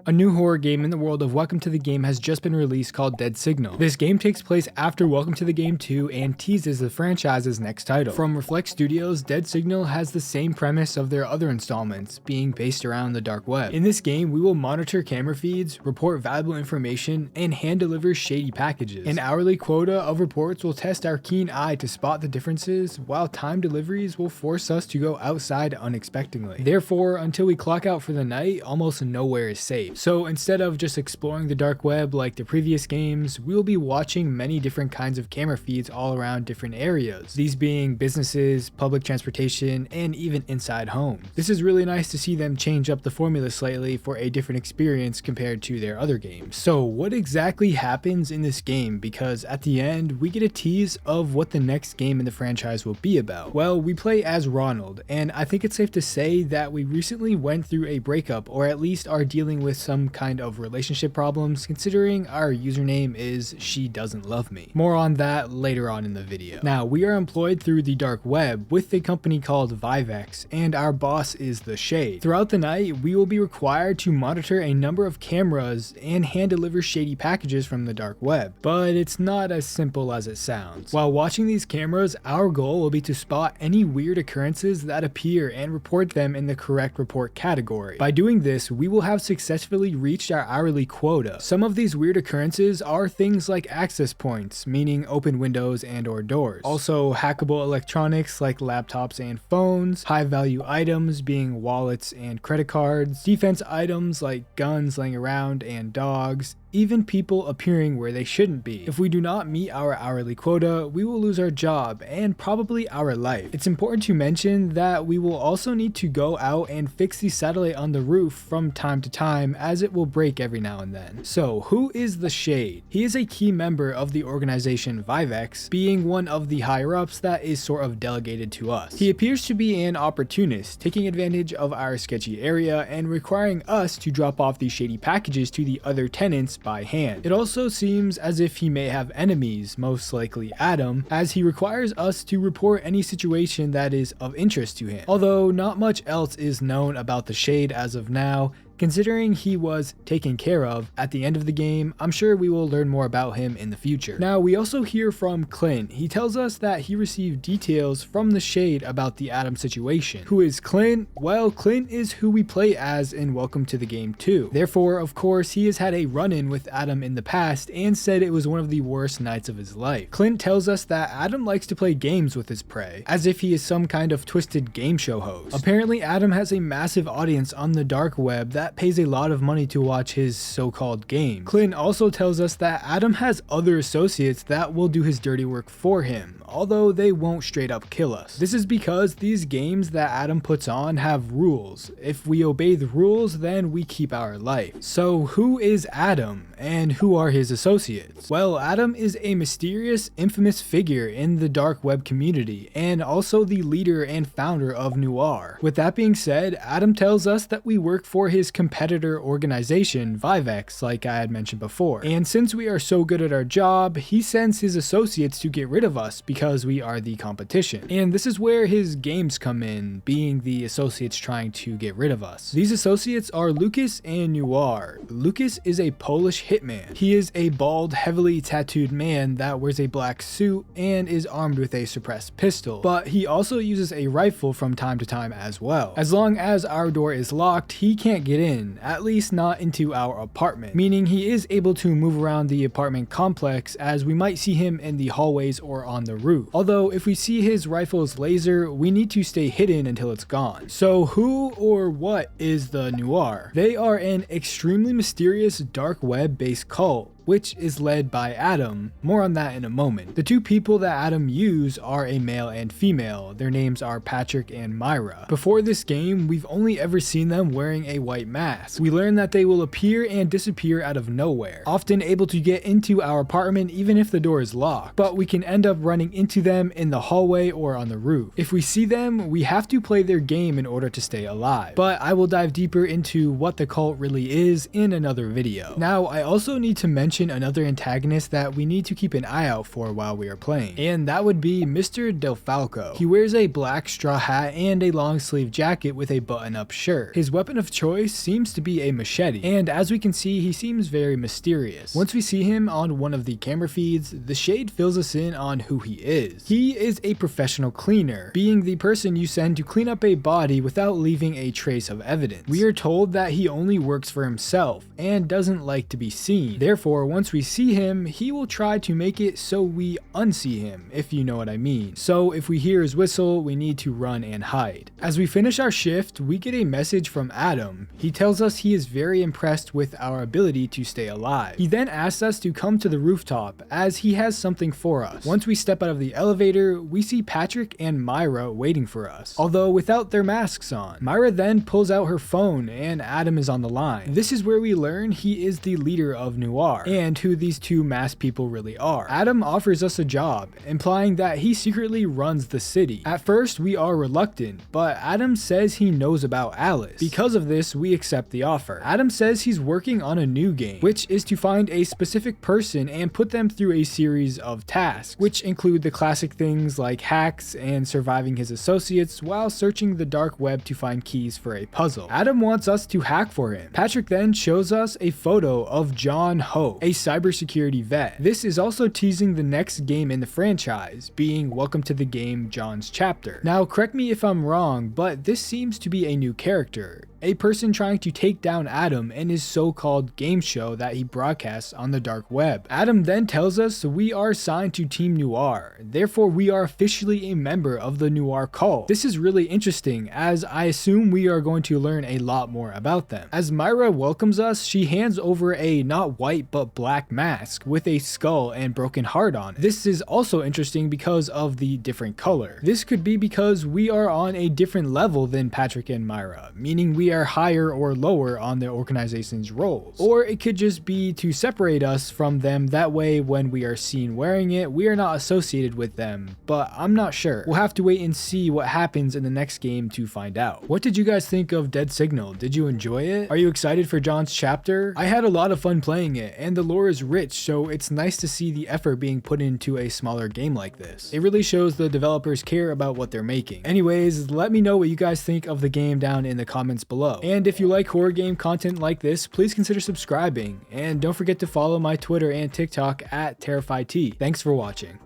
A new horror game in the world of Welcome to the Game has just been released called Dead Signal. This game takes place after Welcome to the Game 2 and teases the franchise's next title. From Reflect Studios, Dead Signal has the same premise of their other installments, being based around the dark web. In this game, we will monitor camera feeds, report valuable information, and hand deliver shady packages. An hourly quota of reports will test our keen eye to spot the differences, while time deliveries will force us to go outside unexpectedly. Therefore, until we clock out for the night, almost nowhere is safe. So instead of just exploring the dark web like the previous games, we will be watching many different kinds of camera feeds all around different areas, these being businesses, public transportation, and even inside homes. This is really nice to see them change up the formula slightly for a different experience compared to their other games. So what exactly happens in this game? Because at the end, we get a tease of what the next game in the franchise will be about. Well, we play as Ronald, and I think it's safe to say that we recently went through a breakup, or at least are dealing with some kind of relationship problems, considering our username is She Doesn't Love Me. More on that later on in the video. Now, we are employed through the dark web with a company called Vivex, and our boss is the Shade. Throughout the night, we will be required to monitor a number of cameras and hand deliver shady packages from the dark web, but it's not as simple as it sounds. While watching these cameras, our goal will be to spot any weird occurrences that appear and report them in the correct report category. By doing this, we will have successfully reached our hourly quota. Some of these weird occurrences are things like access points, meaning open windows and or doors. Also hackable electronics like laptops and phones, high value items being wallets and credit cards, defense items like guns laying around and dogs, even people appearing where they shouldn't be. If we do not meet our hourly quota, we will lose our job and probably our life. It's important to mention that we will also need to go out and fix the satellite on the roof from time to time, as it will break every now and then. So who is the Shade? He is a key member of the organization Vivex, being one of the higher ups that is sort of delegated to us. He appears to be an opportunist, taking advantage of our sketchy area and requiring us to drop off the shady packages to the other tenants by hand. It also seems as if he may have enemies, most likely Adam, as he requires us to report any situation that is of interest to him. Although not much else is known about the Shade as of now, considering he was taken care of at the end of the game. I'm sure we will learn more about him in the future. Now, we also hear from Clint. He tells us that he received details from the Shade about the Adam situation. Who is Clint? Well, Clint is who we play as in Welcome to the Game 2. Therefore, of course, he has had a run-in with Adam in the past and said it was one of the worst nights of his life. Clint tells us that Adam likes to play games with his prey, as if he is some kind of twisted game show host. Apparently, Adam has a massive audience on the dark web that pays a lot of money to watch his so-called game. Clint also tells us that Adam has other associates that will do his dirty work for him, although they won't straight up kill us. This is because these games that Adam puts on have rules. If we obey the rules, then we keep our life. So who is Adam, and who are his associates? Well, Adam is a mysterious, infamous figure in the dark web community, and also the leader and founder of Noir. With that being said, Adam tells us that we work for his competitor organization, Vivex, like I had mentioned before. And since we are so good at our job, he sends his associates to get rid of us because we are the competition. And this is where his games come in, being the associates trying to get rid of us. These associates are Lucas and Noir. Lucas is a Polish hitman. He is a bald, heavily tattooed man that wears a black suit and is armed with a suppressed pistol, but he also uses a rifle from time to time as well. As long as our door is locked, he can't get in, at least not into our apartment, meaning he is able to move around the apartment complex, as we might see him in the hallways or on the roof. Although if we see his rifle's laser, we need to stay hidden until it's gone. So who or what is the Noir? They are an extremely mysterious dark web based cult, which is led by Adam. More on that in a moment. The two people that Adam use are a male and female. Their names are Patrick and Myra. Before this game, we've only ever seen them wearing a white mask. We learn that they will appear and disappear out of nowhere, often able to get into our apartment even if the door is locked, but we can end up running into them in the hallway or on the roof. If we see them, we have to play their game in order to stay alive, but I will dive deeper into what the cult really is in another video. Now, I also need to mention mention another antagonist that we need to keep an eye out for while we are playing, and that would be Mr. Del Falco. He wears a black straw hat and a long sleeve jacket with a button-up shirt. His weapon of choice seems to be a machete, and as we can see, he seems very mysterious. Once we see him on one of the camera feeds, the shade fills us in on who he is. He is a professional cleaner, being the person you send to clean up a body without leaving a trace of evidence. We are told that he only works for himself and doesn't like to be seen. Therefore, once we see him, he will try to make it so we unsee him, if you know what I mean. So if we hear his whistle, we need to run and hide. As we finish our shift, we get a message from Adam. He tells us he is very impressed with our ability to stay alive. He then asks us to come to the rooftop as he has something for us. Once we step out of the elevator, we see Patrick and Myra waiting for us, although without their masks on. Myra then pulls out her phone and Adam is on the line. This is where we learn he is the leader of Noir and who these two masked people really are. Adam offers us a job, implying that he secretly runs the city. At first, we are reluctant, but Adam says he knows about Alice. Because of this, we accept the offer. Adam says he's working on a new game, which is to find a specific person and put them through a series of tasks, which include the classic things like hacks and surviving his associates while searching the dark web to find keys for a puzzle. Adam wants us to hack for him. Patrick then shows us a photo of John Ho, a cybersecurity vet. This is also teasing the next game in the franchise, being Welcome to the Game John's Chapter. Now, correct me if I'm wrong, but this seems to be a new character, a person trying to take down Adam in his so-called game show that he broadcasts on the dark web. Adam then tells us we are signed to Team Noir, therefore we are officially a member of the Noir cult. This is really interesting, as I assume we are going to learn a lot more about them. As Myra welcomes us, she hands over a not white but black mask with a skull and broken heart on it. This is also interesting because of the different color. This could be because we are on a different level than Patrick and Myra, meaning we are higher or lower on the organization's roles. Or it could just be to separate us from them, that way when we are seen wearing it, we are not associated with them, but I'm not sure. We'll have to wait and see what happens in the next game to find out. What did you guys think of Dead Signal? Did you enjoy it? Are you excited for John's chapter? I had a lot of fun playing it, and the lore is rich, so it's nice to see the effort being put into a smaller game like this. It really shows the developers care about what they're making. Anyways, let me know what you guys think of the game down in the comments below. And if you like horror game content like this, please consider subscribing, and don't forget to follow my Twitter and TikTok at TerrifiedT. Thanks for watching.